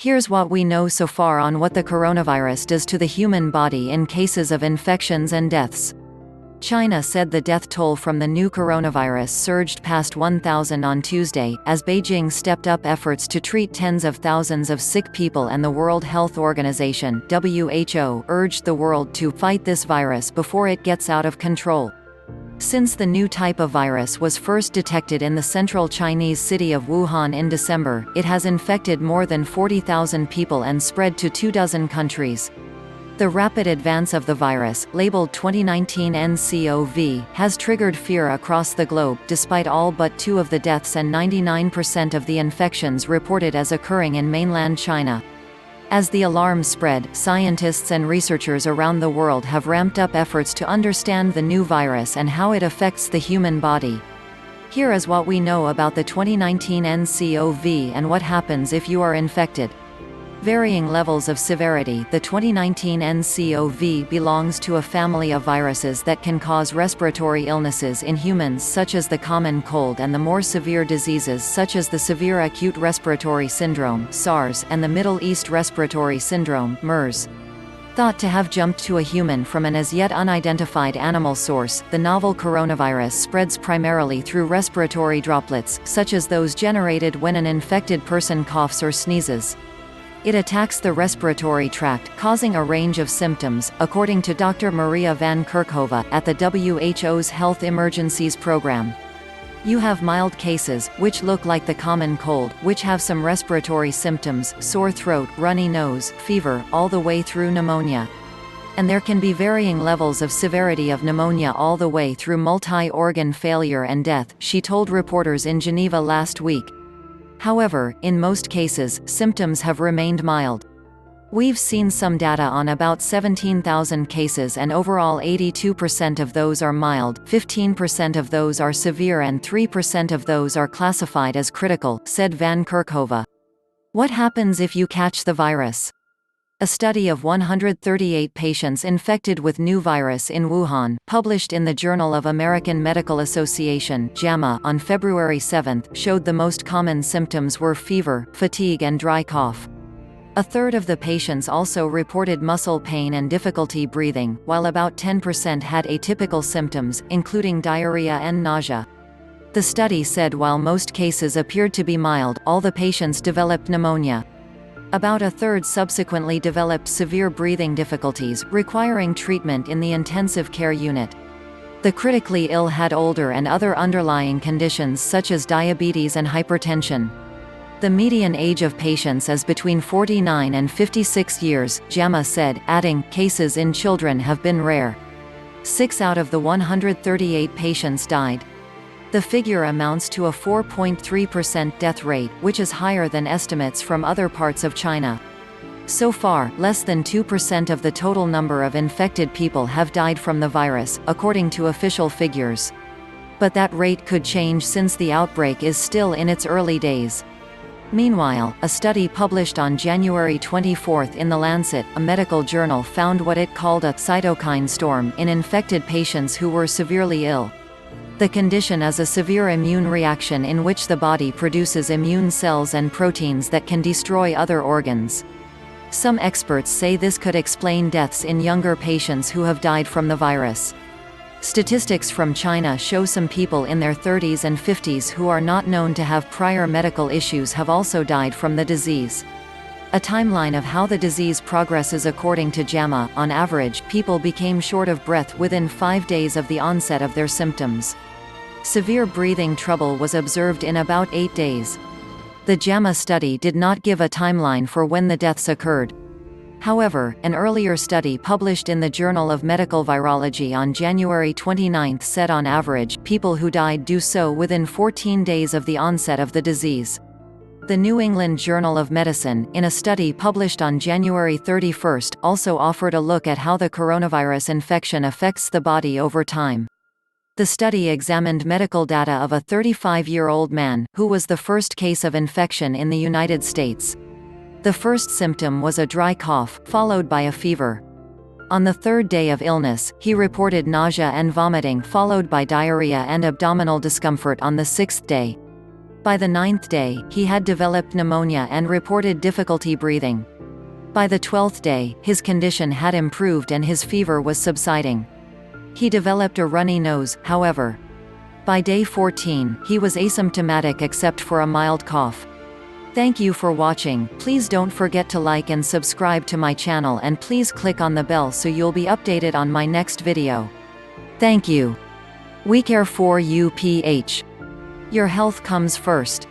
Here's what we know so far on what the coronavirus does to the human body in cases of infections and deaths. China said the death toll from the new coronavirus surged past 1,000 on Tuesday, as Beijing stepped up efforts to treat tens of thousands of sick people, and the World Health Organization (WHO) urged the world to fight this virus before it gets out of control. Since the new type of virus was first detected in the central Chinese city of Wuhan in December, it has infected more than 40,000 people and spread to 24 countries. The rapid advance of the virus, labeled 2019 nCoV, has triggered fear across the globe, despite all but 2 of the deaths and 99% of the infections reported as occurring in mainland China. As the alarm spread, scientists and researchers around the world have ramped up efforts to understand the new virus and how it affects the human body. Here is what we know about the 2019 nCoV and what happens if you are infected. Varying levels of severity. The 2019 nCoV belongs to a family of viruses that can cause respiratory illnesses in humans, such as the common cold, and the more severe diseases such as the severe acute respiratory syndrome (SARS) and the Middle East respiratory syndrome (MERS). Thought to have jumped to a human from an as yet unidentified animal source, the novel coronavirus spreads primarily through respiratory droplets, such as those generated when an infected person coughs or sneezes. It attacks the respiratory tract, causing a range of symptoms, according to Dr. Maria van Kerkhove, at the WHO's Health Emergencies Program. You have mild cases, which look like the common cold, which have some respiratory symptoms, sore throat, runny nose, fever, all the way through pneumonia. And there can be varying levels of severity of pneumonia all the way through multi-organ failure and death, she told reporters in Geneva last week. However, in most cases, symptoms have remained mild. We've seen some data on about 17,000 cases, and overall 82% of those are mild, 15% of those are severe, and 3% of those are classified as critical, said van Kerkhove. What happens if you catch the virus? A study of 138 patients infected with new virus in Wuhan, published in the Journal of American Medical Association (JAMA) on February 7, showed the most common symptoms were fever, fatigue, and dry cough. A third of the patients also reported muscle pain and difficulty breathing, while about 10% had atypical symptoms, including diarrhea and nausea. The study said while most cases appeared to be mild, all the patients developed pneumonia. About a third subsequently developed severe breathing difficulties, requiring treatment in the intensive care unit. The critically ill had older and other underlying conditions such as diabetes and hypertension. The median age of patients is between 49 and 56 years, JAMA said, adding, cases in children have been rare. 6 out of the 138 patients died. The figure amounts to a 4.3% death rate, which is higher than estimates from other parts of China. So far, less than 2% of the total number of infected people have died from the virus, according to official figures. But that rate could change since the outbreak is still in its early days. Meanwhile, a study published on January 24 in The Lancet, a medical journal, found what it called a cytokine storm in infected patients who were severely ill. The condition is a severe immune reaction in which the body produces immune cells and proteins that can destroy other organs. Some experts say this could explain deaths in younger patients who have died from the virus. Statistics from China show some people in their 30s and 50s who are not known to have prior medical issues have also died from the disease. A timeline of how the disease progresses. According to JAMA, on average, people became short of breath within 5 days of the onset of their symptoms. Severe breathing trouble was observed in about 8 days. The JAMA study did not give a timeline for when the deaths occurred. However, an earlier study published in the Journal of Medical Virology on January 29 said on average, people who died do so within 14 days of the onset of the disease. The New England Journal of Medicine, in a study published on January 31, also offered a look at how the coronavirus infection affects the body over time. The study examined medical data of a 35-year-old man, who was the first case of infection in the United States. The first symptom was a dry cough, followed by a fever. On the 3rd day of illness, he reported nausea and vomiting, followed by diarrhea and abdominal discomfort on the 6th day. By the 9th day, he had developed pneumonia and reported difficulty breathing. By the 12th day, his condition had improved and his fever was subsiding. He developed a runny nose, however. By day 14, he was asymptomatic except for a mild cough. Thank you for watching. Please don't forget to like and subscribe to my channel, and please click on the bell so you'll be updated on my next video. Thank you. WeCare for UPH. Your health comes first.